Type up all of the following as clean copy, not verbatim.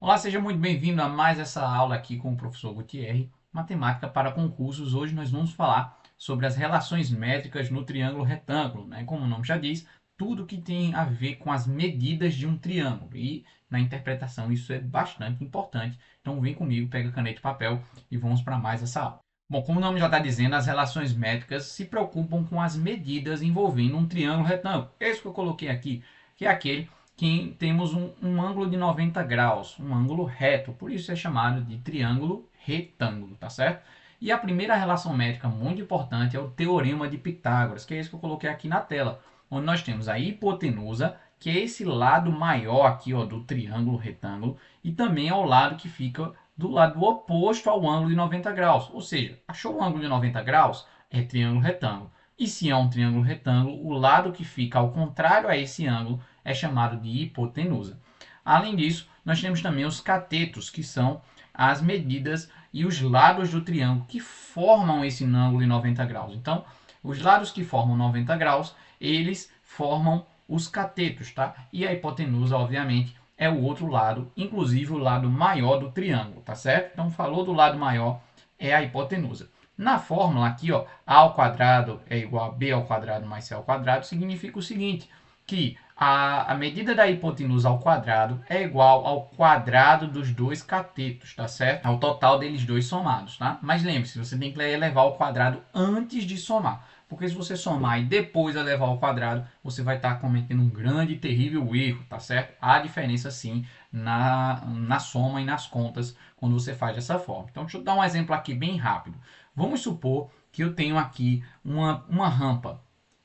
Olá, seja muito bem-vindo a mais essa aula aqui com o professor Gutierre, Matemática para concursos. Hoje nós vamos falar sobre as relações métricas no triângulo retângulo, né? Como o nome já diz, tudo que tem a ver com as medidas de um triângulo. E na interpretação isso é bastante importante. Então vem comigo, pega caneta e papel e vamos para mais essa aula. Bom, como o nome já está dizendo, as relações métricas se preocupam com as medidas envolvendo um triângulo retângulo. Esse que eu coloquei aqui, que é aquele que temos um ângulo de 90 graus, um ângulo reto, por isso é chamado de triângulo retângulo, tá certo? E a primeira relação métrica muito importante é o Teorema de Pitágoras, que é esse que eu coloquei aqui na tela, onde nós temos a hipotenusa, que é esse lado maior aqui ó, do triângulo retângulo, e também é o lado que fica do lado oposto ao ângulo de 90 graus. Ou seja, achou o ângulo de 90 graus? É triângulo retângulo. E se é um triângulo retângulo, o lado que fica ao contrário a esse ângulo é chamado de hipotenusa. Além disso, nós temos também os catetos, que são as medidas e os lados do triângulo que formam esse ângulo de 90 graus. Então, os lados que formam 90 graus, eles formam os catetos, tá? E a hipotenusa, obviamente, é o outro lado, inclusive o lado maior do triângulo, tá certo? Então, falou do lado maior, é a hipotenusa. Na fórmula aqui, ó, a ao quadrado é igual a b ao quadrado mais c ao quadrado, significa o seguinte, que a medida da hipotenusa ao quadrado é igual ao quadrado dos dois catetos, tá certo? Ao total deles dois somados, tá? Mas lembre-se, você tem que elevar ao quadrado antes de somar. Porque se você somar e depois elevar ao quadrado, você vai estar cometendo um grande e terrível erro, tá certo? Há diferença sim na soma e nas contas quando você faz dessa forma. Então, deixa eu dar um exemplo aqui bem rápido. Vamos supor que eu tenho aqui uma rampa.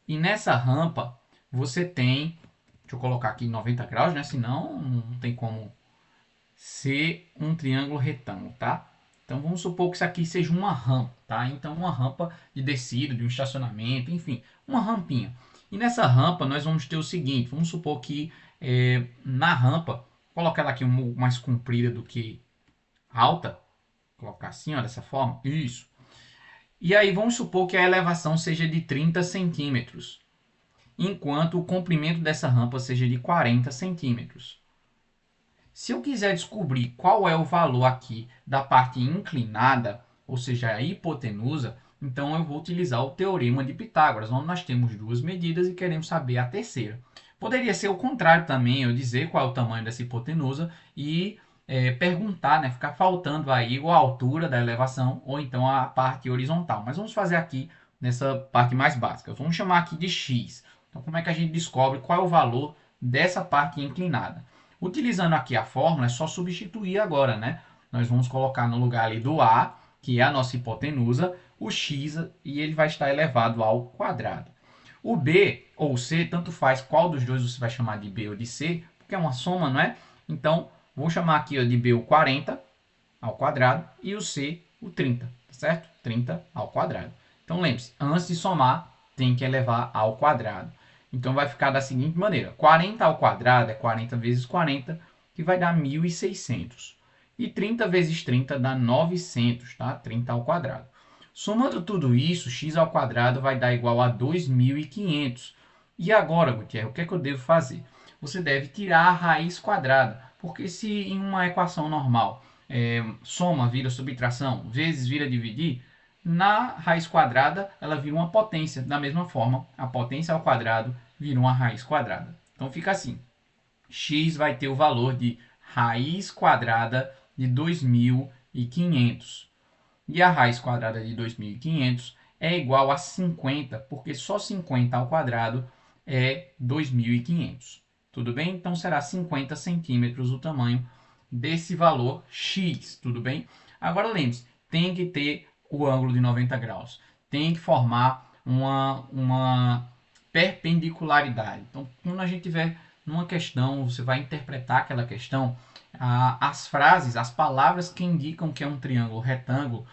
E nessa rampa você tem, deixa eu colocar aqui 90 graus, né? Senão não tem como ser um triângulo retângulo, tá? Então vamos supor que isso aqui seja uma rampa, tá? Então uma rampa de descida, de um estacionamento, enfim, uma rampinha. E nessa rampa nós vamos ter o seguinte, vamos supor que na rampa, colocar ela aqui mais comprida do que alta, colocar assim, ó, dessa forma, isso. E aí vamos supor que a elevação seja de 30 centímetros, enquanto o comprimento dessa rampa seja de 40 centímetros. Se eu quiser descobrir qual é o valor aqui da parte inclinada, ou seja, a hipotenusa, então eu vou utilizar o Teorema de Pitágoras, onde nós temos duas medidas e queremos saber a terceira. Poderia ser o contrário também, eu dizer qual é o tamanho dessa hipotenusa e perguntar, né, ficar faltando aí a altura da elevação ou então a parte horizontal. Mas vamos fazer aqui nessa parte mais básica. Vamos chamar aqui de x. Então, como é que a gente descobre qual é o valor dessa parte inclinada? Utilizando aqui a fórmula, é só substituir agora, né? Nós vamos colocar no lugar ali do A, que é a nossa hipotenusa, o x e ele vai estar elevado ao quadrado. O B ou o C, tanto faz qual dos dois você vai chamar de B ou de C, porque é uma soma, não é? Então, vou chamar aqui de B o 40 ao quadrado e o C o 30, tá certo? 30 ao quadrado. Então, lembre-se, antes de somar, tem que elevar ao quadrado. Então vai ficar da seguinte maneira: 40 ao quadrado é 40 vezes 40, que vai dar 1.600. E 30 vezes 30 dá 900, tá? 30 ao quadrado. Somando tudo isso, x ao quadrado vai dar igual a 2.500. E agora, Gutierre, o que é que eu devo fazer? Você deve tirar a raiz quadrada, porque se em uma equação normal soma vira subtração, vezes vira dividir, na raiz quadrada ela vira uma potência. Da mesma forma, a potência ao quadrado vira uma raiz quadrada. Então fica assim: x vai ter o valor de raiz quadrada de 2.500. E a raiz quadrada de 2.500 é igual a 50, porque só 50 ao quadrado é 2.500. Tudo bem? Então será 50 centímetros o tamanho desse valor x. Tudo bem? Agora lembre-se, tem que ter o ângulo de 90 graus. Tem que formar uma perpendicularidade. Então, quando a gente tiver numa questão, você vai interpretar aquela questão, as frases, as palavras que indicam que é um triângulo retângulo,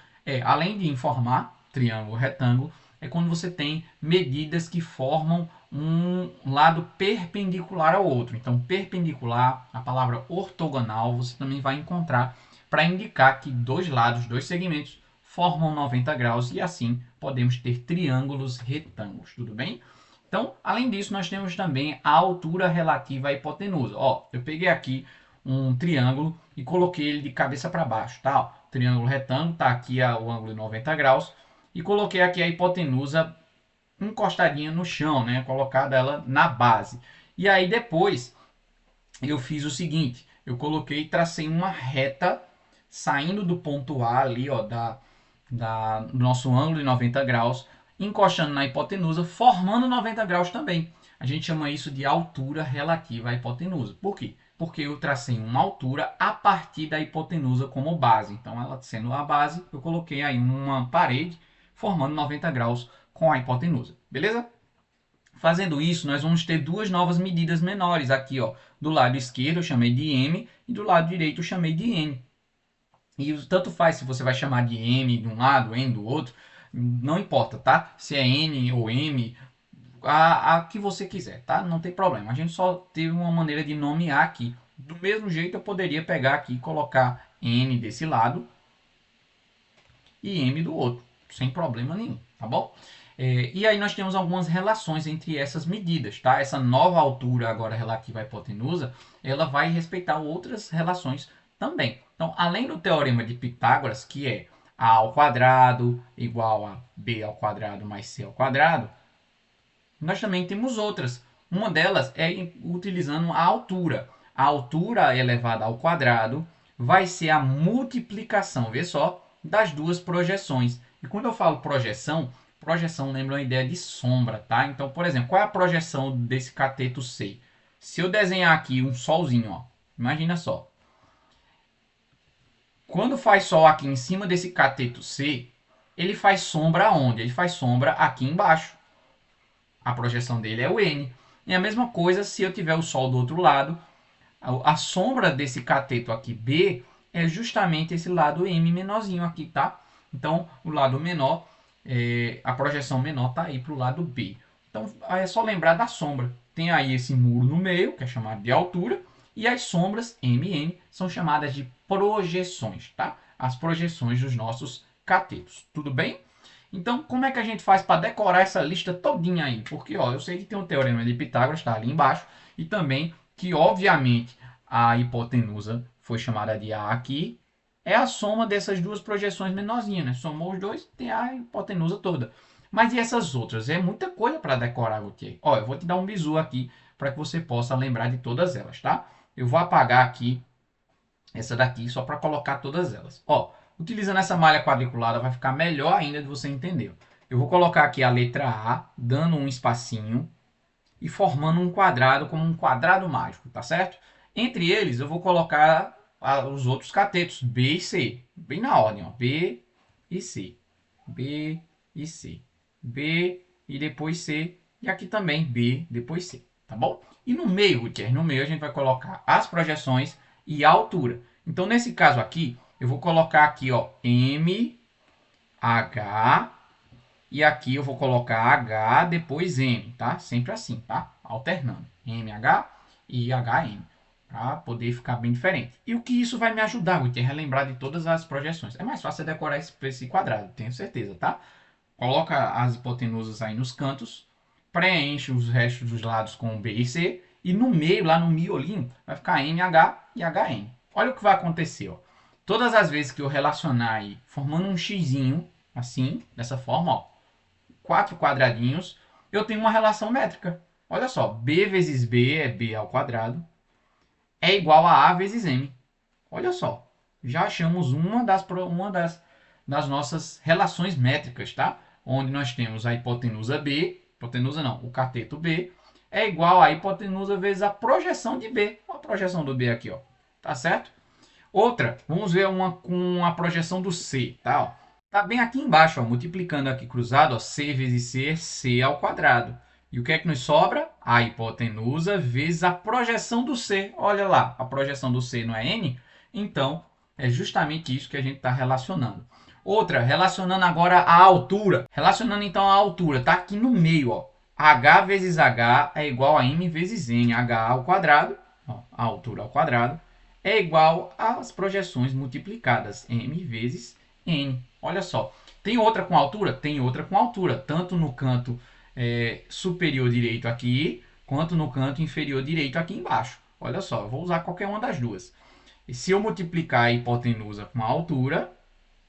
além de informar triângulo retângulo, é quando você tem medidas que formam um lado perpendicular ao outro. Então, perpendicular, a palavra ortogonal, você também vai encontrar para indicar que dois lados, dois segmentos, formam 90 graus e assim podemos ter triângulos retângulos, tudo bem? Então, além disso, nós temos também a altura relativa à hipotenusa. Ó, eu peguei aqui um triângulo e coloquei ele de cabeça para baixo, tá? Ó, triângulo retângulo, tá aqui o ângulo de 90 graus e coloquei aqui a hipotenusa encostadinha no chão, né? Colocada ela na base. E aí depois eu fiz o seguinte, eu coloquei e tracei uma reta saindo do ponto A ali, ó, do nosso ângulo de 90 graus, encostando na hipotenusa, formando 90 graus também. A gente chama isso de altura relativa à hipotenusa. Por quê? Porque eu tracei uma altura a partir da hipotenusa como base. Então, ela sendo a base, eu coloquei aí uma parede formando 90 graus com a hipotenusa. Beleza? Fazendo isso, nós vamos ter duas novas medidas menores aqui, ó. Do lado esquerdo eu chamei de M e do lado direito eu chamei de N. E tanto faz se você vai chamar de M de um lado, N do outro, não importa, tá? Se é N ou M, a que você quiser, tá? Não tem problema. A gente só teve uma maneira de nomear aqui. Do mesmo jeito eu poderia pegar aqui e colocar N desse lado e M do outro, sem problema nenhum, tá bom? E aí nós temos algumas relações entre essas medidas, tá? Essa nova altura agora relativa à hipotenusa, ela vai respeitar outras relações também. Então, além do teorema de Pitágoras, que é a ao quadrado igual a b ao quadrado mais c ao quadrado, nós também temos outras. Uma delas é utilizando a altura. A altura elevada ao quadrado vai ser a multiplicação, vê só, das duas projeções. E quando eu falo projeção, projeção lembra uma ideia de sombra, tá? Então, por exemplo, qual é a projeção desse cateto C? Se eu desenhar aqui um solzinho, ó, imagina só. Quando faz sol aqui em cima desse cateto C, ele faz sombra aonde? Ele faz sombra aqui embaixo. A projeção dele é o N. E a mesma coisa se eu tiver o Sol do outro lado. A sombra desse cateto aqui B é justamente esse lado M menorzinho aqui, tá? Então, o lado menor, a projeção menor está aí para o lado B. Então, é só lembrar da sombra. Tem aí esse muro no meio, que é chamado de altura. E as sombras, M e N, são chamadas de projeções, tá? As projeções dos nossos catetos. Tudo bem? Então, como é que a gente faz para decorar essa lista todinha aí? Porque, ó, eu sei que tem um teorema de Pitágoras, está ali embaixo, e também que, obviamente, a hipotenusa foi chamada de A aqui, é a soma dessas duas projeções menorzinhas, né? Somou os dois, tem a hipotenusa toda. Mas e essas outras? É muita coisa para decorar, Gautier. Ó, eu vou te dar um bizu aqui para que você possa lembrar de todas elas, tá? Eu vou apagar aqui essa daqui só para colocar todas elas. Ó, utilizando essa malha quadriculada vai ficar melhor ainda de você entender. Eu vou colocar aqui a letra A, dando um espacinho e formando um quadrado como um quadrado mágico, tá certo? Entre eles eu vou colocar os outros catetos, B e C, bem na ordem, ó, B e C, B e C, B e depois C, e aqui também B, depois C, tá bom? E no meio, Gutierrez, no meio a gente vai colocar as projeções e a altura. Então, nesse caso aqui, eu vou colocar aqui, ó, M, H, e aqui eu vou colocar H, depois M, tá? Sempre assim, tá? Alternando. MH e HM, para poder ficar bem diferente. E o que isso vai me ajudar, Gutierrez, a relembrar de todas as projeções? É mais fácil decorar esse quadrado, tenho certeza, tá? Coloca as hipotenusas aí nos cantos, preenche os restos dos lados com B e C, e no meio, lá no miolinho, vai ficar MH e HM. Olha o que vai acontecer, ó. Todas as vezes que eu relacionar aí, formando um xizinho, assim, dessa forma, ó, 4 quadradinhos, eu tenho uma relação métrica. Olha só, B vezes B é B ao quadrado, é igual a vezes M. Olha só, já achamos uma das nossas relações métricas, tá? Onde nós temos a hipotenusa B, hipotenusa não, o cateto B, é igual a hipotenusa vezes a projeção de B. Olha a projeção do B aqui, ó. Tá certo? Outra, vamos ver uma com a projeção do C, tá? Ó. Tá bem aqui embaixo, ó, multiplicando aqui cruzado, ó, C vezes C é C ao quadrado. E o que é que nos sobra? A hipotenusa vezes a projeção do C. Olha lá, a projeção do C não é N? Então, é justamente isso que a gente está relacionando. Outra, relacionando agora a altura. Relacionando então a altura, tá aqui no meio, ó. H vezes H é igual a M vezes N. H ao quadrado, ó, a altura ao quadrado, é igual às projeções multiplicadas. M vezes N. Olha só. Tem outra com altura? Tem outra com altura. Tanto no canto superior direito aqui, quanto no canto inferior direito aqui embaixo. Olha só, eu vou usar qualquer uma das duas. E se eu multiplicar a hipotenusa com a altura,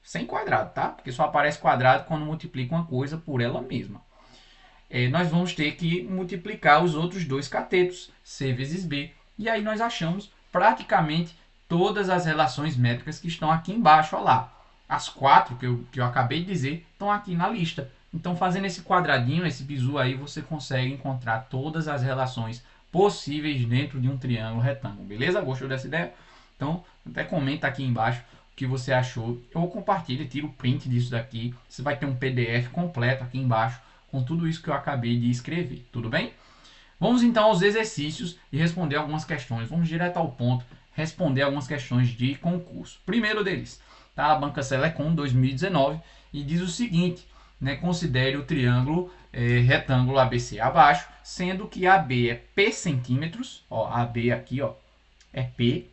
sem quadrado, tá? Porque só aparece quadrado quando multiplica uma coisa por ela mesma. Nós vamos ter que multiplicar os outros dois catetos, C vezes B. E aí nós achamos praticamente todas as relações métricas que estão aqui embaixo. Olha lá. As 4 que eu acabei de dizer estão aqui na lista. Então, fazendo esse quadradinho, esse bizu aí, você consegue encontrar todas as relações possíveis dentro de um triângulo retângulo. Beleza? Gostou dessa ideia? Então, até comenta aqui embaixo o que você achou. Ou compartilha, tira o print disso daqui. Você vai ter um PDF completo aqui embaixo com tudo isso que eu acabei de escrever. Tudo bem? Vamos então aos exercícios e responder algumas questões. Vamos direto ao ponto, responder algumas questões de concurso. Primeiro deles, tá? A Banca Selecom 2019 e diz o seguinte, né? Considere o triângulo retângulo ABC abaixo, sendo que AB é P centímetros, ó, AB aqui ó, é P,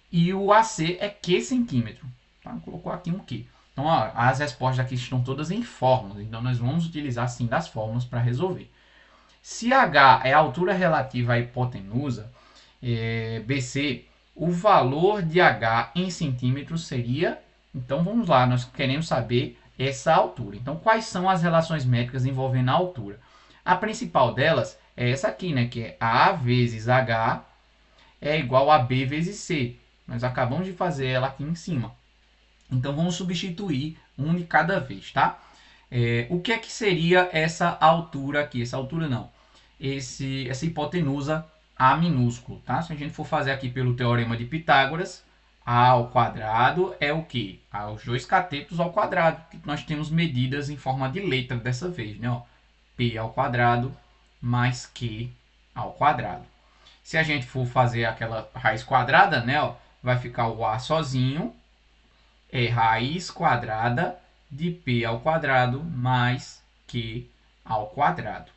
e o AC é Q centímetro. Tá? Colocou aqui um Q. Então, ó, as respostas aqui estão todas em fórmulas, então nós vamos utilizar sim das fórmulas para resolver. Se H é a altura relativa à hipotenusa, BC, o valor de H em centímetros seria... Então, vamos lá, nós queremos saber essa altura. Então, quais são as relações métricas envolvendo a altura? A principal delas é essa aqui, né, que é A vezes H é igual a B vezes C. Nós acabamos de fazer ela aqui em cima. Então, vamos substituir um de cada vez, tá? O que é que seria essa altura aqui? Essa altura não. Essa hipotenusa A minúsculo, tá? Se a gente for fazer aqui pelo teorema de Pitágoras, A ao quadrado é o quê? Os dois catetos ao quadrado, que nós temos medidas em forma de letra dessa vez, né? Ó, P ao quadrado mais Q ao quadrado. Se a gente for fazer aquela raiz quadrada, né? Ó, vai ficar o A sozinho, é raiz quadrada de P ao quadrado mais Q ao quadrado.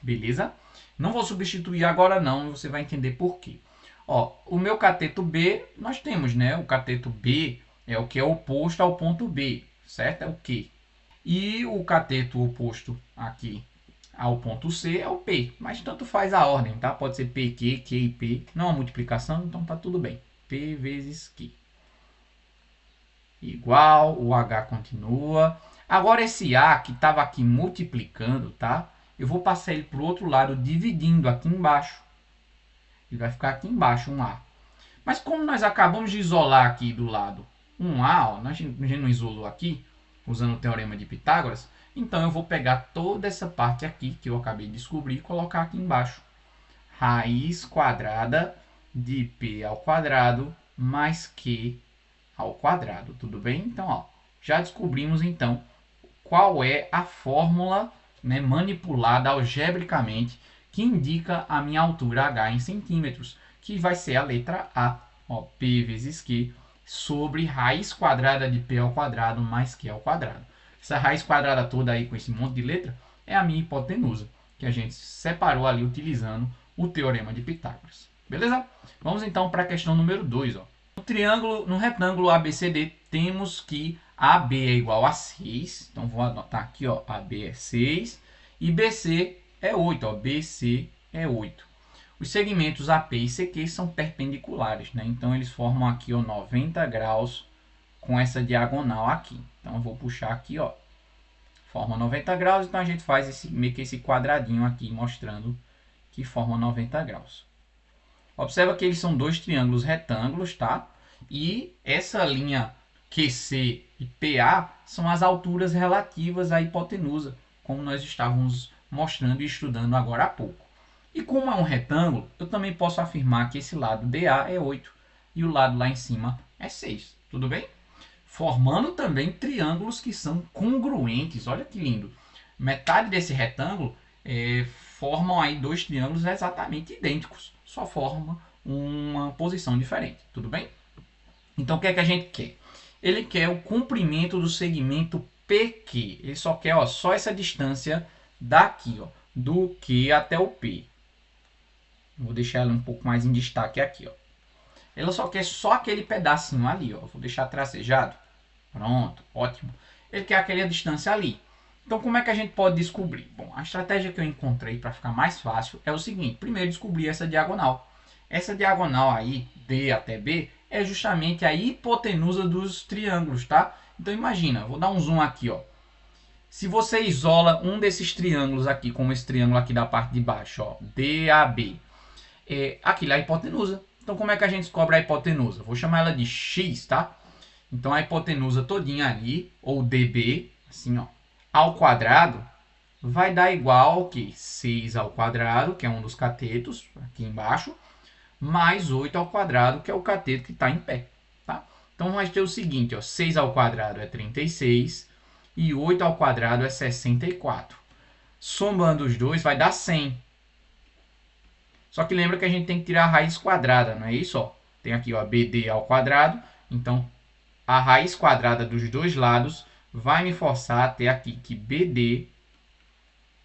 Beleza? Não vou substituir agora não, você vai entender por quê. Ó, o meu cateto B, nós temos, né? O cateto B é o que é oposto ao ponto B, certo? É o Q. E o cateto oposto aqui ao ponto C é o P, mas tanto faz a ordem, tá? Pode ser PQ, Q e P, não é multiplicação, então tá tudo bem. P vezes Q. Igual, o H continua. Agora esse A que estava aqui multiplicando, tá? Eu vou passar ele para o outro lado, dividindo aqui embaixo. Ele vai ficar aqui embaixo um A. Mas como nós acabamos de isolar aqui do lado um A, ó, a gente não isolou aqui, usando o teorema de Pitágoras, então eu vou pegar toda essa parte aqui, que eu acabei de descobrir, e colocar aqui embaixo. Raiz quadrada de P ao quadrado mais Q ao quadrado, tudo bem? Então, ó, já descobrimos então qual é a fórmula, né, manipulada algebricamente que indica a minha altura H em centímetros, que vai ser a letra A, ó, P vezes Q, sobre raiz quadrada de P ao quadrado mais Q ao quadrado. Essa raiz quadrada toda aí com esse monte de letra é a minha hipotenusa, que a gente separou ali utilizando o teorema de Pitágoras. Beleza? Vamos então para a questão número 2. No retângulo ABCD, temos que AB é igual a 6. Então, vou anotar aqui, ó, AB é 6 e BC é 8. Ó, BC é 8. Os segmentos AP e CQ são perpendiculares, né? Então, eles formam aqui, ó, 90 graus com essa diagonal aqui. Então, eu vou puxar aqui, ó, forma 90 graus. Então, a gente faz meio que esse quadradinho aqui, mostrando que forma 90 graus. Observa que eles são dois triângulos retângulos, tá? E essa linha QC e PA são as alturas relativas à hipotenusa, como nós estávamos mostrando e estudando agora há pouco. E como é um retângulo, eu também posso afirmar que esse lado DA é 8 e o lado lá em cima é 6. Tudo bem? Formando também triângulos que são congruentes. Olha que lindo. Metade desse retângulo formam aí dois triângulos exatamente idênticos. Só forma uma posição diferente. Tudo bem? Então, o que é que a gente quer? Ele quer o comprimento do segmento PQ. Ele só quer, ó, só essa distância daqui, ó, do Q até o P. Vou deixar ela um pouco mais em destaque aqui, ó. Ela só quer só aquele pedacinho ali, ó. Vou deixar tracejado. Pronto, ótimo. Ele quer aquela distância ali. Então, como é que a gente pode descobrir? Bom, a estratégia que eu encontrei para ficar mais fácil é o seguinte. Primeiro, descobrir essa diagonal. Essa diagonal aí, D até B, é justamente a hipotenusa dos triângulos, tá? Então imagina, vou dar um zoom aqui, ó. Se você isola um desses triângulos aqui, como esse triângulo aqui da parte de baixo, ó, DAB, aquilo é a hipotenusa. Então como é que a gente descobre a hipotenusa? Vou chamar ela de x, tá? Então a hipotenusa todinha ali, ou DB, assim, ó, ao quadrado, vai dar igual ao que? 6 ao quadrado, que é um dos catetos, aqui embaixo, mais 8 ao quadrado, que é o cateto que está em pé. Tá? Então vai ter o seguinte, ó, 6 ao quadrado é 36 e 8 ao quadrado é 64. Somando os dois vai dar 100. Só que lembra que a gente tem que tirar a raiz quadrada, não é isso? Ó? Tem aqui ó, BD ao quadrado, então a raiz quadrada dos dois lados vai me forçar até aqui que BD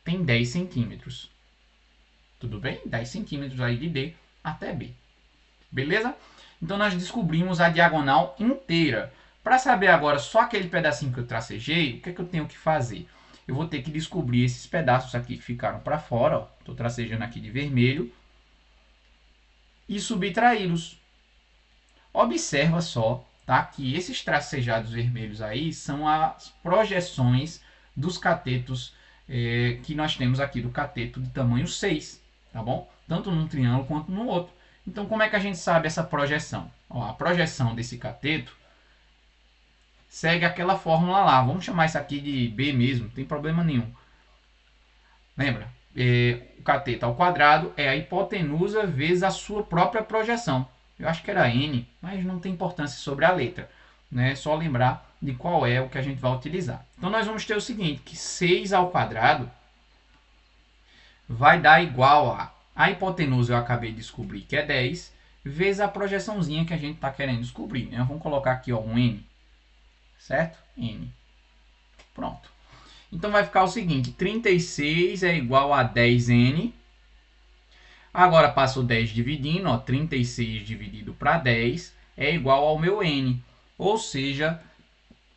tem 10 centímetros. Tudo bem? 10 centímetros aí de D até B. Beleza? Então nós descobrimos a diagonal inteira. Para saber agora só aquele pedacinho que eu tracejei, o que é que eu tenho que fazer? Eu vou ter que descobrir esses pedaços aqui que ficaram para fora. Estou tracejando aqui de vermelho. E subtraí-los. Observa só, tá, que esses tracejados vermelhos aí são as projeções dos catetos que nós temos aqui do cateto de tamanho 6. Tá bom? Tanto num triângulo quanto no outro. Então, como é que a gente sabe essa projeção? Ó, a projeção desse cateto segue aquela fórmula lá. Vamos chamar isso aqui de B mesmo, não tem problema nenhum. Lembra? O cateto ao quadrado é a hipotenusa vezes a sua própria projeção. Eu acho que era N, mas não tem importância sobre a letra. É só lembrar de qual é o que a gente vai utilizar. Então, nós vamos ter o seguinte, que 6 ao quadrado vai dar igual a hipotenusa eu acabei de descobrir que é 10, vezes a projeçãozinha que a gente está querendo descobrir. Né? Vamos colocar aqui ó, um N, certo? N. Pronto. Então vai ficar o seguinte, 36 é igual a 10N. Agora passo o 10 dividindo, ó, 36 dividido para 10 é igual ao meu N. Ou seja,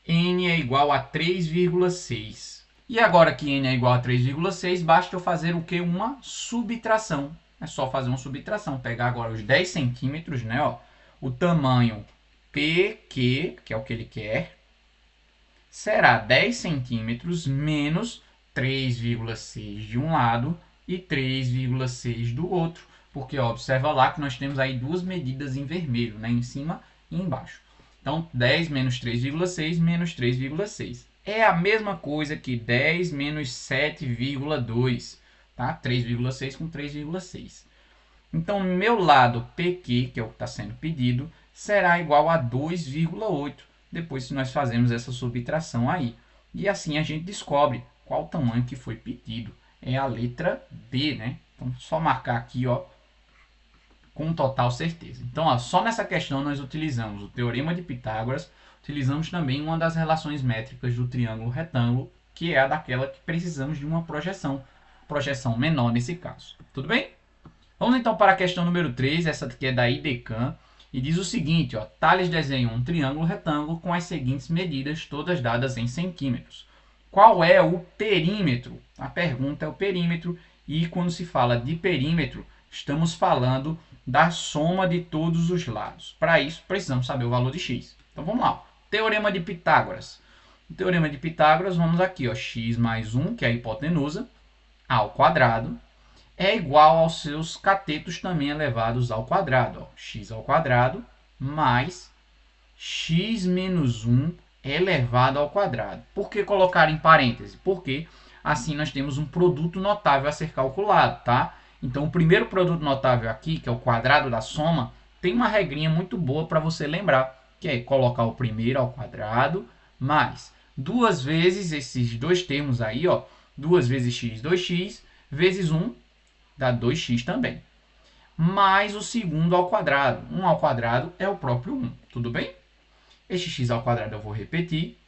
N é igual a 3,6. E agora que N é igual a 3,6, basta eu fazer o que? Uma subtração. É só fazer uma subtração. Pegar agora os 10 centímetros, né? Ó, o tamanho PQ, que é o que ele quer, será 10 centímetros menos 3,6 de um lado e 3,6 do outro. Porque ó, observa lá que nós temos aí duas medidas em vermelho, né? Em cima e embaixo. Então, 10 menos 3,6 menos 3,6. É a mesma coisa que 10 menos 7,2. Tá? 3,6 com 3,6. Então, meu lado PQ, que é o que está sendo pedido, será igual a 2,8. Depois, se nós fazemos essa subtração aí. E assim a gente descobre qual o tamanho que foi pedido. É a letra D, né? Então, só marcar aqui, ó, com total certeza. Então, ó, só nessa questão nós utilizamos o Teorema de Pitágoras, utilizamos também uma das relações métricas do triângulo retângulo, que é a daquela que precisamos de uma projeção menor nesse caso. Tudo bem? Vamos então para a questão número 3, essa aqui é da IDECAM, e diz o seguinte, ó, Tales desenha um triângulo retângulo com as seguintes medidas, todas dadas em centímetros. Qual é o perímetro? A pergunta é o perímetro, e quando se fala de perímetro, estamos falando da soma de todos os lados. Para isso, precisamos saber o valor de x. Então, vamos lá. Teorema de Pitágoras. O Teorema de Pitágoras, vamos aqui, ó, x mais 1, que é a hipotenusa, ao quadrado, é igual aos seus catetos também elevados ao quadrado. Ó, x ao quadrado mais x menos 1 elevado ao quadrado. Por que colocar em parêntese? Porque assim nós temos um produto notável a ser calculado, tá? Então, o primeiro produto notável aqui, que é o quadrado da soma, tem uma regrinha muito boa para você lembrar, que é colocar o primeiro ao quadrado, mais duas vezes esses dois termos aí, ó, 2 vezes x, 2x, vezes 1, dá 2x também. Mais o segundo ao quadrado. 1 ao quadrado é o próprio 1, tudo bem? Este x ao quadrado eu vou repetir,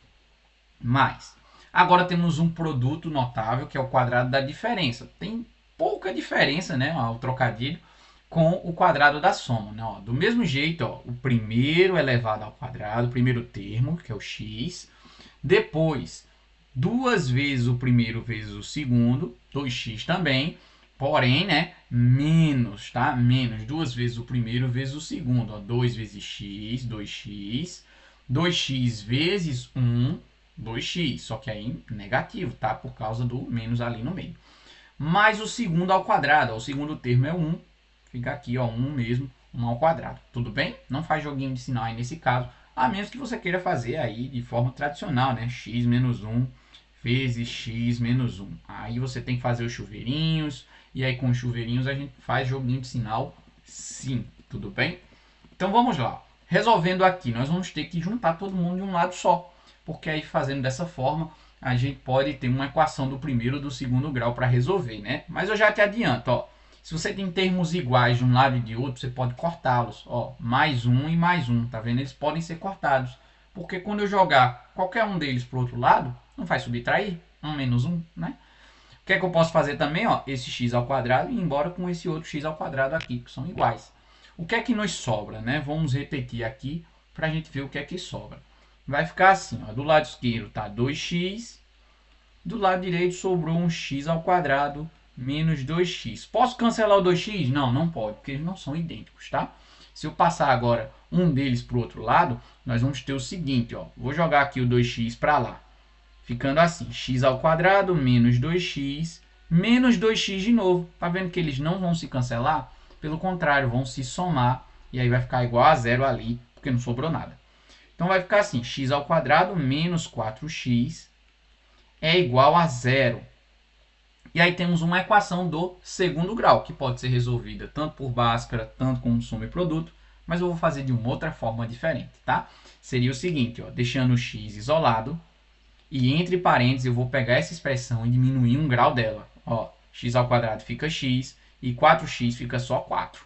mais. Agora temos um produto notável, que é o quadrado da diferença. Tem pouca diferença, né, ó, o trocadilho, com o quadrado da soma. Né, ó. Do mesmo jeito, ó, o primeiro elevado ao quadrado, o primeiro termo, que é o x. Depois, duas vezes o primeiro vezes o segundo, 2x também. Porém, né, menos, tá? Menos 2 vezes o primeiro vezes o segundo. Ó, 2 vezes x, 2x. 2x vezes 1, 2x. Só que aí negativo, tá? Por causa do menos ali no meio. Mais o segundo ao quadrado. Ó, o segundo termo é 1. Fica aqui, ó, 1 mesmo, 1 ao quadrado. Tudo bem? Não faz joguinho de sinal aí nesse caso. A menos que você queira fazer aí de forma tradicional, né? X menos 1 vezes x menos 1. Aí você tem que fazer os chuveirinhos. E aí com os chuveirinhos a gente faz joguinho de sinal sim. Tudo bem? Então vamos lá. Resolvendo aqui, nós vamos ter que juntar todo mundo de um lado só. Porque aí fazendo dessa forma, a gente pode ter uma equação do primeiro e do segundo grau para resolver, né? Mas eu já te adianto, ó. Se você tem termos iguais de um lado e de outro, você pode cortá-los. Ó, mais um e mais um, tá vendo? Eles podem ser cortados. Porque quando eu jogar qualquer um deles para o outro lado, não vai subtrair 1 menos 1, né? O que é que eu posso fazer também? Ó, esse x ao quadrado e ir embora com esse outro x ao quadrado aqui, que são iguais. O que é que nos sobra, né? Vamos repetir aqui para a gente ver o que é que sobra. Vai ficar assim, ó, do lado esquerdo tá 2x, do lado direito sobrou um x ao quadrado menos 2x. Posso cancelar o 2x? Não, não pode, porque eles não são idênticos, tá? Se eu passar agora um deles para o outro lado, nós vamos ter o seguinte, ó. Vou jogar aqui o 2x para lá. Ficando assim, x ao quadrado menos 2x menos 2x de novo. Tá vendo que eles não vão se cancelar? Pelo contrário, vão se somar e aí vai ficar igual a zero ali, porque não sobrou nada. Então vai ficar assim, x ao quadrado menos 4x é igual a zero. E aí temos uma equação do segundo grau, que pode ser resolvida tanto por Bhaskara, tanto com soma e produto, mas eu vou fazer de uma outra forma diferente, tá? Seria o seguinte, ó, deixando o x isolado, e entre parênteses eu vou pegar essa expressão e diminuir um grau dela. Ó, x ao quadrado fica x e 4x fica só 4.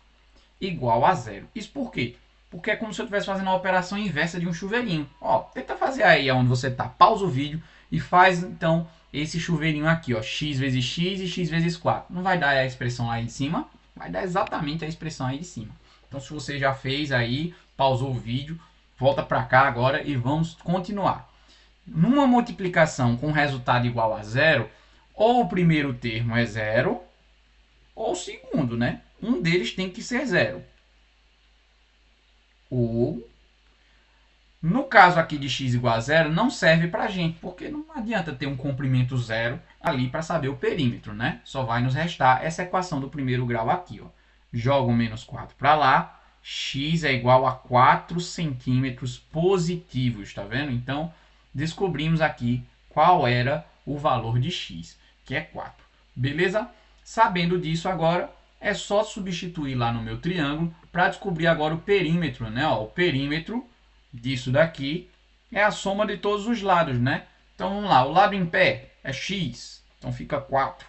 Igual a zero. Isso por quê? Porque é como se eu estivesse fazendo uma operação inversa de um chuveirinho. Ó, tenta fazer aí onde você está. Pausa o vídeo e faz então esse chuveirinho aqui. Ó, x vezes x e x vezes 4. Não vai dar a expressão aí de cima? Vai dar exatamente a expressão aí de cima. Então se você já fez aí, pausou o vídeo, volta para cá agora e vamos continuar. Numa multiplicação com resultado igual a zero, ou o primeiro termo é zero, ou o segundo, né? Um deles tem que ser zero. Ou, no caso aqui de x igual a zero, não serve para a gente, porque não adianta ter um comprimento zero ali para saber o perímetro, né? Só vai nos restar essa equação do primeiro grau aqui, ó. Joga o menos 4 para lá, x é igual a 4 centímetros positivos, tá vendo? Então, descobrimos aqui qual era o valor de x, que é 4. Beleza? Sabendo disso agora, é só substituir lá no meu triângulo para descobrir agora o perímetro, né? Ó, o perímetro disso daqui é a soma de todos os lados, né? Então vamos lá, o lado em pé é x, então fica 4.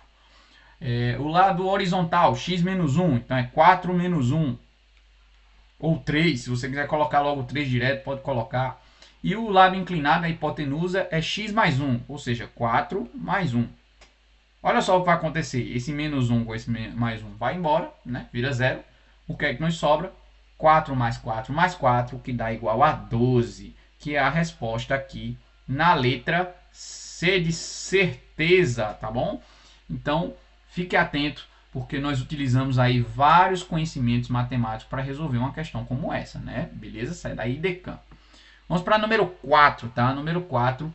O lado horizontal, x menos 1, então é 4 menos 1. Ou 3, se você quiser colocar logo 3 direto, pode colocar. E o lado inclinado, a hipotenusa, é x mais 1, ou seja, 4 mais 1. Olha só o que vai acontecer. Esse menos 1 com esse mais 1 vai embora, né? Vira 0. O que é que nos sobra? 4 mais 4 mais 4, que dá igual a 12, que é a resposta aqui na letra C de certeza, tá bom? Então, fique atento, porque nós utilizamos aí vários conhecimentos matemáticos para resolver uma questão como essa, né? Beleza? Sai daí, Decan. Vamos para número 4, tá? Número 4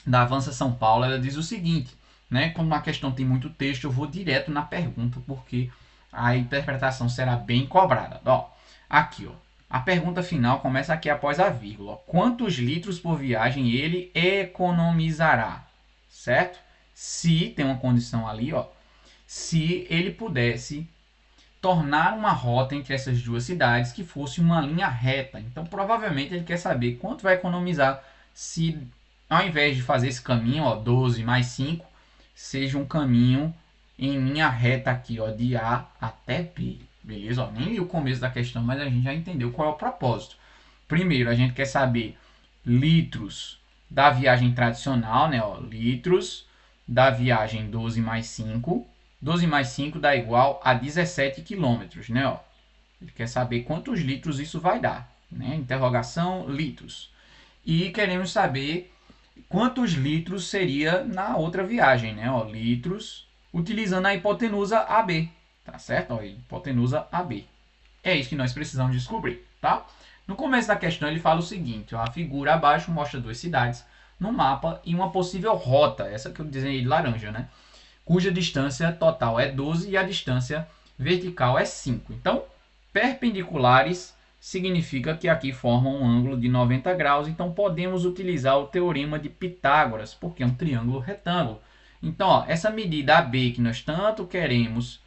da Avança São Paulo, ela diz o seguinte, né? Quando uma questão tem muito texto, eu vou direto na pergunta, porque a interpretação será bem cobrada. Ó, aqui, ó, a pergunta final começa aqui após a vírgula. Ó. Quantos litros por viagem ele economizará? Certo? Se, tem uma condição ali, ó, se ele pudesse tornar uma rota entre essas duas cidades que fosse uma linha reta. Então, provavelmente, ele quer saber quanto vai economizar se, ao invés de fazer esse caminho, ó, 12 mais 5, seja um caminho em linha reta aqui, ó, de A até B. Beleza? Ó, nem li o começo da questão, mas a gente já entendeu qual é o propósito. Primeiro, a gente quer saber litros da viagem tradicional, né? Ó, litros da viagem 12 mais 5. 12 mais 5 dá igual a 17 quilômetros, né? Ó, ele quer saber quantos litros isso vai dar, né? Interrogação, litros. E queremos saber quantos litros seria na outra viagem, né? Ó, litros, utilizando a hipotenusa AB, tá certo? Ó, hipotenusa AB. É isso que nós precisamos descobrir, tá? No começo da questão ele fala o seguinte, ó, a figura abaixo mostra duas cidades no mapa e uma possível rota, essa que eu desenhei de laranja, né? Cuja distância total é 12 e a distância vertical é 5. Então, perpendiculares significa que aqui formam um ângulo de 90 graus, então podemos utilizar o teorema de Pitágoras, porque é um triângulo retângulo. Então, ó, essa medida AB que nós tanto queremos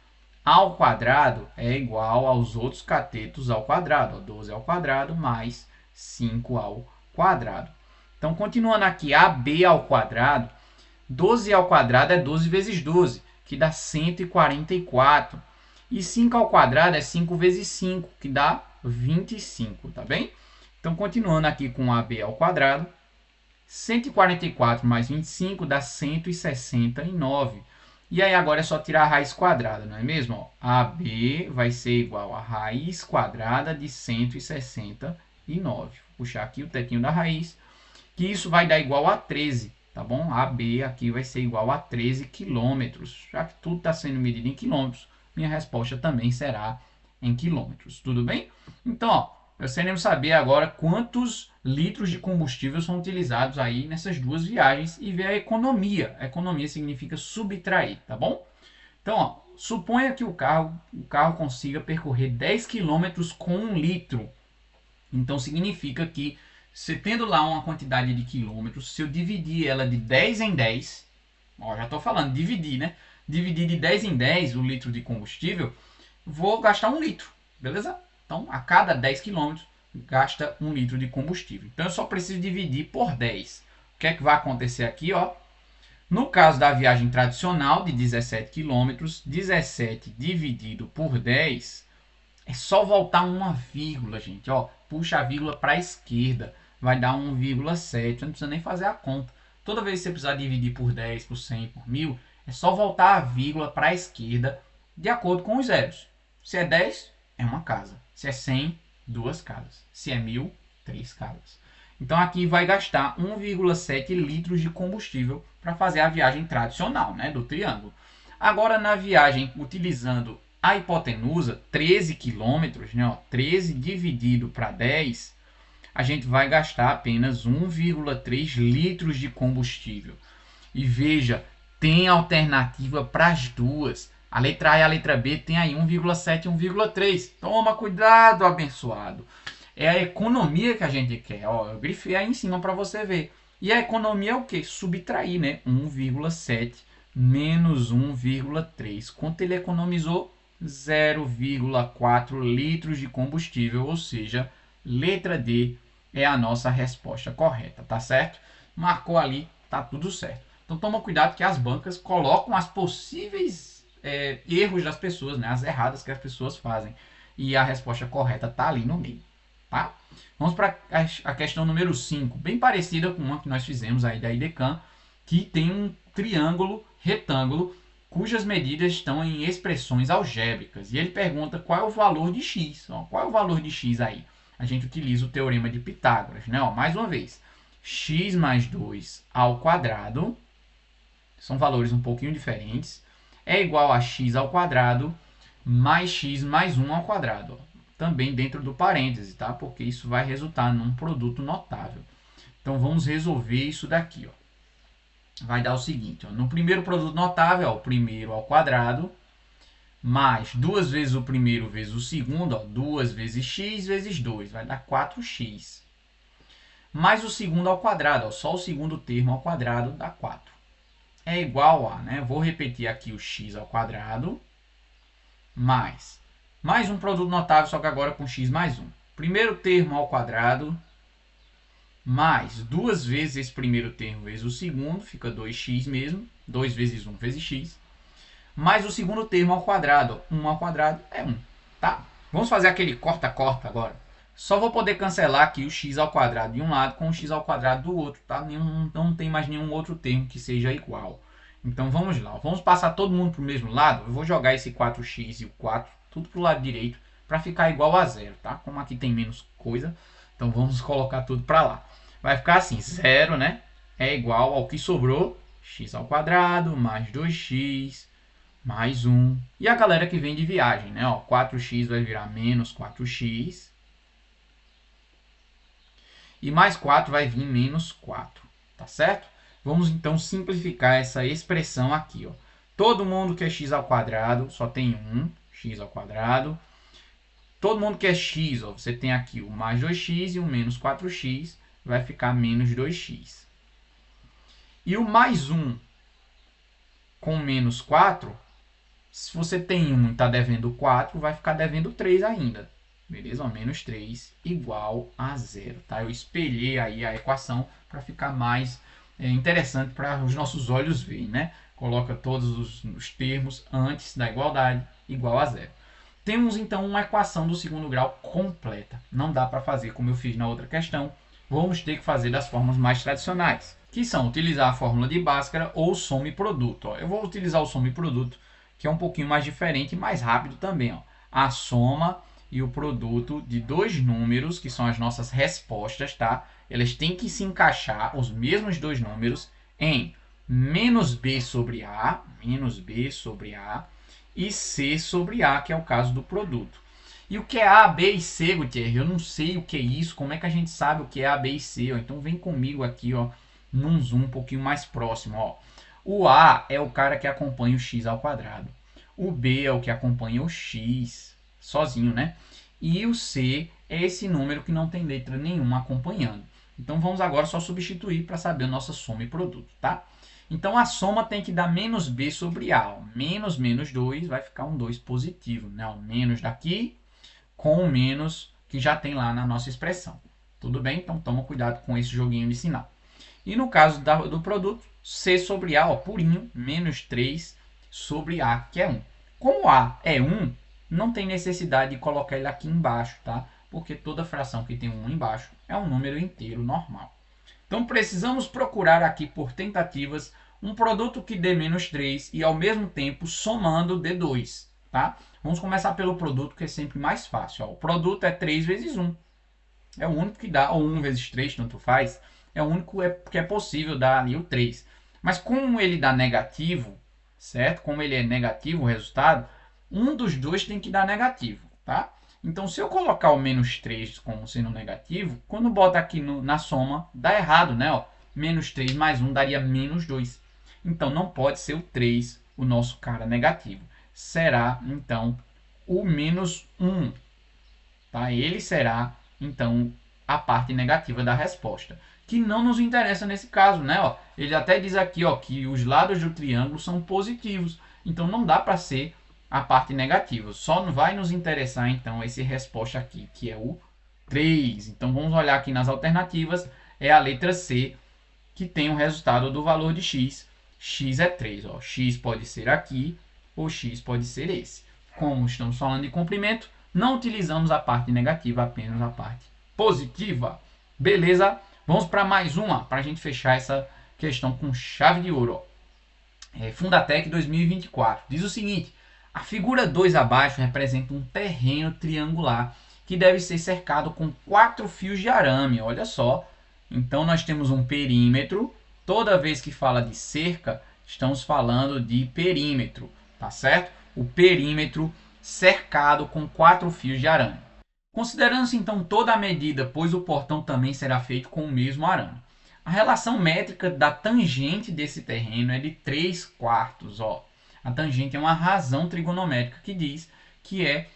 ao quadrado é igual aos outros catetos ao quadrado, ó, 12 ao quadrado mais 5 ao quadrado. Então, continuando aqui, AB ao quadrado, 12 ao quadrado é 12 vezes 12, que dá 144. E 5 ao quadrado é 5 vezes 5, que dá 25, tá bem? Então, continuando aqui com AB ao quadrado, 144 mais 25 dá 169. E aí agora é só tirar a raiz quadrada, não é mesmo? Ó, AB vai ser igual a raiz quadrada de 169. Vou puxar aqui o tetinho da raiz, que isso vai dar igual a 13, tá bom? AB aqui vai ser igual a 13 quilômetros. Já que tudo está sendo medido em quilômetros, minha resposta também será em quilômetros, tudo bem? Então, ó, nós queremos saber agora quantos litros de combustível são utilizados aí nessas duas viagens e ver a economia. A economia significa subtrair, tá bom? Então, ó, suponha que o carro consiga percorrer 10 quilômetros com 1 litro. Então, significa que, se tendo lá uma quantidade de quilômetros, se eu dividir ela de 10 em 10, ó, já estou falando, dividir, né? Dividir de 10 em 10 o litro de combustível, vou gastar 1 litro, beleza? Então, a cada 10 km, gasta 1 litro de combustível. Então, eu só preciso dividir por 10. O que é que vai acontecer aqui, ó? No caso da viagem tradicional de 17 km, 17 dividido por 10, é só voltar uma vírgula, gente. Ó, puxa a vírgula para a esquerda, vai dar 1,7. Não precisa nem fazer a conta. Toda vez que você precisar dividir por 10, por 100, por 1000, é só voltar a vírgula para a esquerda de acordo com os zeros. Se é 10, é uma casa. Se é 100, 2 casas. Se é 1000, 3 casas. Então aqui vai gastar 1,7 litros de combustível para fazer a viagem tradicional, né, do triângulo. Agora na viagem utilizando a hipotenusa, 13 quilômetros, né, 13 dividido para 10, a gente vai gastar apenas 1,3 litros de combustível. E veja, tem alternativa para as duas. A letra A e a letra B tem aí 1,7 e 1,3. Toma cuidado, abençoado. É a economia que a gente quer. Ó, eu grifei aí em cima para você ver. E a economia é o quê? Subtrair, né? 1,7 menos 1,3. Quanto ele economizou? 0,4 litros de combustível. Ou seja, letra D é a nossa resposta correta, tá certo? Marcou ali, tá tudo certo. Então toma cuidado que as bancas colocam as possíveis erros das pessoas, né? As erradas que as pessoas fazem. E a resposta correta está ali no meio. Tá? Vamos para a questão número 5, bem parecida com uma que nós fizemos aí da IDECAM, que tem um triângulo retângulo cujas medidas estão em expressões algébricas. E ele pergunta qual é o valor de x. Ó, qual é o valor de x aí? A gente utiliza o teorema de Pitágoras. Né? Ó, mais uma vez, x mais 2 ao quadrado, são valores um pouquinho diferentes, é igual a x ao quadrado mais x mais 1 ao quadrado. Ó. Também dentro do parêntese, tá? Porque isso vai resultar num produto notável. Então, vamos resolver isso daqui, ó. Vai dar o seguinte, ó. No primeiro produto notável, ó, o primeiro ao quadrado, mais 2 vezes o primeiro vezes o segundo, ó, 2 vezes x vezes 2, vai dar 4x. Mais o segundo ao quadrado, ó, só o segundo termo ao quadrado dá 4. É igual a, né? Vou repetir aqui o x ao quadrado, mais um produto notável, só que agora com x mais 1. Primeiro termo ao quadrado, mais 2 vezes esse primeiro termo vezes o segundo, fica 2x mesmo, 2 vezes 1 vezes x, mais o segundo termo ao quadrado, 1 ao quadrado é 1, tá? Vamos fazer aquele corta-corta agora. Só vou poder cancelar aqui o x ao quadrado de um lado com o x ao quadrado do outro, tá? Não tem mais nenhum outro termo que seja igual. Então vamos lá, vamos passar todo mundo para o mesmo lado. Eu vou jogar esse 4x e o 4 tudo para o lado direito para ficar igual a zero, tá? Como aqui tem menos coisa, então vamos colocar tudo para lá. Vai ficar assim, 0, né? É igual ao que sobrou, x ao quadrado mais 2x mais 1. E a galera que vem de viagem, né? Ó, 4x vai virar menos 4x. E mais 4 vai vir menos 4, tá certo? Vamos então simplificar essa expressão aqui, ó. Todo mundo quer x ao quadrado, só tem 1, x ao quadrado. Todo mundo quer x, ó, você tem aqui o mais 2x e o menos 4x, vai ficar menos 2x. E o mais 1 com menos 4, se você tem 1 e está devendo 4, vai ficar devendo 3 ainda. Beleza? Menos 3 igual a 0. Tá? Eu espelhei aí a equação para ficar mais interessante para os nossos olhos verem. Né? Coloca todos os termos antes da igualdade igual a 0. Temos então uma equação do segundo grau completa. Não dá para fazer como eu fiz na outra questão. Vamos ter que fazer das formas mais tradicionais, que são utilizar a fórmula de Bhaskara ou soma e produto. Ó, eu vou utilizar o soma e produto, que é um pouquinho mais diferente e mais rápido também. Ó. A soma e o produto de dois números, que são as nossas respostas, tá? Elas têm que se encaixar, os mesmos dois números, em menos b sobre a, e c sobre a, que é o caso do produto. E o que é A, B e C, Gutierrez? Eu não sei o que é isso. Como é que a gente sabe o que é A, B e C? Ó? Então vem comigo aqui, ó, num zoom um pouquinho mais próximo. Ó. O A é o cara que acompanha o x ao quadrado. O B é o que acompanha o x sozinho, né? E o C é esse número que não tem letra nenhuma acompanhando. Então vamos agora só substituir para saber a nossa soma e produto, tá? Então a soma tem que dar menos b sobre a. Ó. Menos menos 2 vai ficar um 2 positivo, né? O menos daqui com o menos que já tem lá na nossa expressão. Tudo bem? Então toma cuidado com esse joguinho de sinal. E no caso do produto, C sobre A, ó, purinho, menos 3 sobre A, que é 1. Como A é 1, não tem necessidade de colocar ele aqui embaixo, tá? Porque toda fração que tem 1 embaixo é um número inteiro normal. Então precisamos procurar aqui por tentativas um produto que dê menos 3 e ao mesmo tempo somando dê 2, tá? Vamos começar pelo produto, que é sempre mais fácil. Ó. O produto é 3 vezes 1. É o único que dá, ou 1 vezes 3, tanto faz. É o único que é possível dar ali o 3. Mas como ele dá negativo, certo? Como ele é negativo o resultado, um dos dois tem que dar negativo, tá? Então, se eu colocar o menos 3 como sendo negativo, quando bota aqui na soma, dá errado, né? Ó, menos 3 mais 1 daria menos 2. Então, não pode ser o 3 o nosso cara negativo. Será, então, o menos 1. Tá? Ele será, então, a parte negativa da resposta. Que não nos interessa nesse caso, né? Ó, ele até diz aqui, ó, que os lados do triângulo são positivos. Então, não dá para ser a parte negativa. Só vai nos interessar, então, essa resposta aqui, que é o 3. Então, vamos olhar aqui nas alternativas. É a letra C, que tem o resultado do valor de x. X é 3. Ó. X pode ser aqui, ou x pode ser esse. Como estamos falando de comprimento, não utilizamos a parte negativa, apenas a parte positiva. Beleza? Vamos para mais uma, para a gente fechar essa questão com chave de ouro. Fundatec 2024. Diz o seguinte: a figura 2 abaixo representa um terreno triangular que deve ser cercado com 4 fios de arame. Olha só. Então nós temos um perímetro. Toda vez que fala de cerca, estamos falando de perímetro, tá certo? O perímetro cercado com 4 fios de arame. Considerando-se então toda a medida, pois o portão também será feito com o mesmo arame. A relação métrica da tangente desse terreno é de 3/4. Ó. A tangente é uma razão trigonométrica que diz que é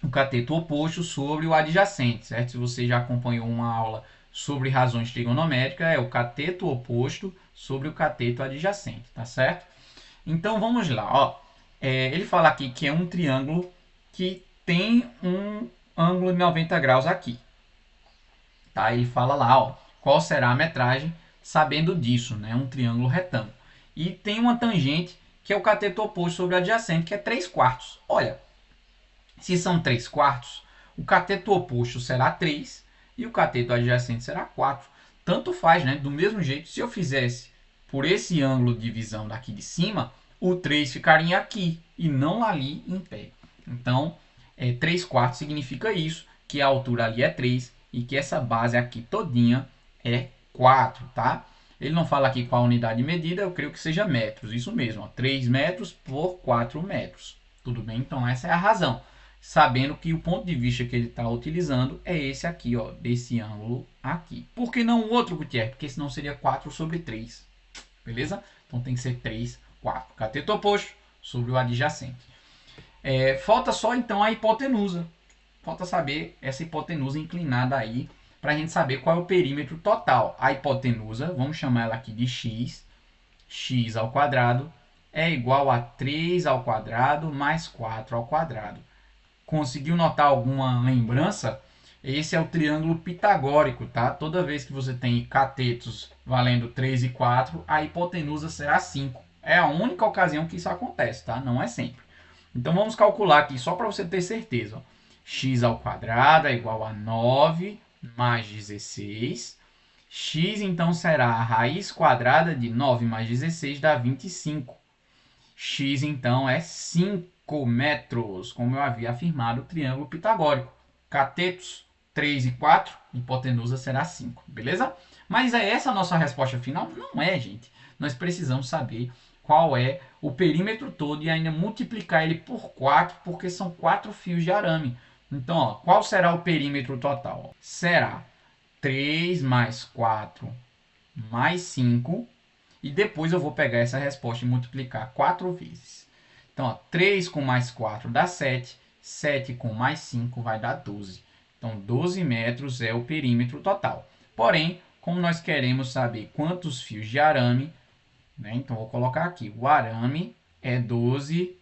o cateto oposto sobre o adjacente, certo? Se você já acompanhou uma aula sobre razões trigonométricas, é o cateto oposto sobre o cateto adjacente, tá certo? Então vamos lá, ó. Ele fala aqui que é um triângulo que tem um ângulo de 90 graus aqui. Tá? Ele fala lá, ó, qual será a metragem, sabendo disso, né? Um triângulo retângulo. E tem uma tangente que é o cateto oposto sobre o adjacente, que é 3/4. Olha, se são 3/4, o cateto oposto será 3 e o cateto adjacente será 4. Tanto faz, né? Do mesmo jeito, se eu fizesse por esse ângulo de visão daqui de cima, o 3 ficaria aqui e não ali em pé. Então, 3/4 significa isso, que a altura ali é 3 e que essa base aqui todinha é 4, tá? Ele não fala aqui qual a unidade de medida, eu creio que seja metros. Isso mesmo, ó, 3 metros por 4 metros. Tudo bem? Então essa é a razão. Sabendo que o ponto de vista que ele está utilizando é esse aqui, ó, desse ângulo aqui. Por que não o outro, Gutierrez? Porque senão seria 4 sobre 3. Beleza? Então tem que ser 3, 4. Cateto oposto sobre o adjacente. Falta só então a hipotenusa. Falta saber essa hipotenusa inclinada aí, para a gente saber qual é o perímetro total. A hipotenusa, vamos chamar ela aqui de x, x ao quadrado, é igual a 3 ao quadrado mais 4 ao quadrado. Conseguiu notar alguma lembrança? Esse é o triângulo pitagórico, tá? Toda vez que você tem catetos valendo 3 e 4, a hipotenusa será 5. É a única ocasião que isso acontece, tá? Não é sempre. Então vamos calcular aqui só para você ter certeza. Ó. X ao quadrado é igual a 9 mais 16. X então será a raiz quadrada de 9 mais 16 dá 25. X então é 5 metros, como eu havia afirmado, o triângulo pitagórico. Catetos 3 e 4, hipotenusa será 5, beleza? Mas é essa a nossa resposta final? Não é, gente. Nós precisamos saber qual é o perímetro todo e ainda multiplicar ele por 4, porque são 4 fios de arame. Então, ó, qual será o perímetro total? Será 3 mais 4 mais 5. E depois eu vou pegar essa resposta e multiplicar 4 vezes. Então, ó, 3 com mais 4 dá 7. 7 com mais 5 vai dar 12. Então, 12 metros é o perímetro total. Porém, como nós queremos saber quantos fios de arame, né? Então, vou colocar aqui. O arame é 12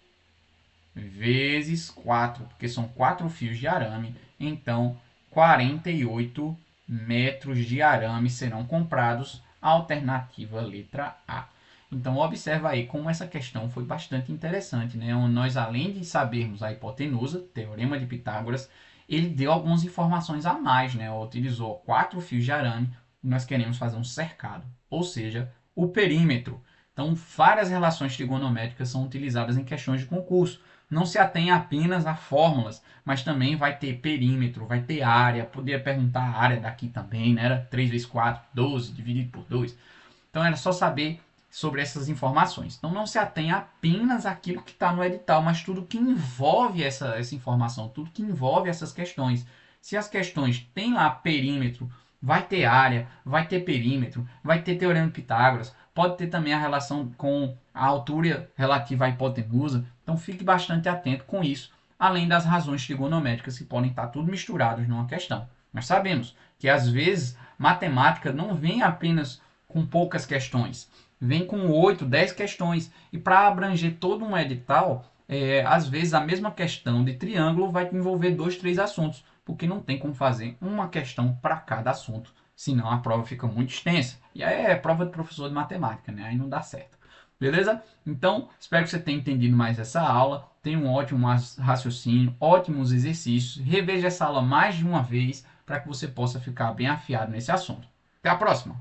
vezes 4, porque são 4 fios de arame. Então, 48 metros de arame serão comprados. Alternativa letra A. Então, observa aí como essa questão foi bastante interessante, né? Nós, além de sabermos a hipotenusa, teorema de Pitágoras, ele deu algumas informações a mais, né? Utilizou 4 fios de arame e nós queremos fazer um cercado, ou seja, o perímetro. Então, várias relações trigonométricas são utilizadas em questões de concurso. Não se atém apenas a fórmulas, mas também vai ter perímetro, vai ter área. Poderia perguntar a área daqui também, né? Era 3 vezes 4, 12, dividido por 2. Então, era só saber sobre essas informações. Então, não se atém apenas àquilo que está no edital, mas tudo que envolve essa informação, tudo que envolve essas questões. Se as questões têm lá perímetro, vai ter área, vai ter perímetro, vai ter teorema de Pitágoras, pode ter também a relação com a altura relativa à hipotenusa. Então fique bastante atento com isso, além das razões trigonométricas que podem estar tudo misturados numa questão. Nós sabemos que às vezes matemática não vem apenas com poucas questões, vem com 8, 10 questões. E para abranger todo um edital, às vezes a mesma questão de triângulo vai envolver 2, 3 assuntos, porque não tem como fazer uma questão para cada assunto, senão a prova fica muito extensa. E aí é prova de professor de matemática, né? Aí não dá certo. Beleza? Então, espero que você tenha entendido mais essa aula. Tenha um ótimo raciocínio, ótimos exercícios. Reveja essa aula mais de uma vez para que você possa ficar bem afiado nesse assunto. Até a próxima!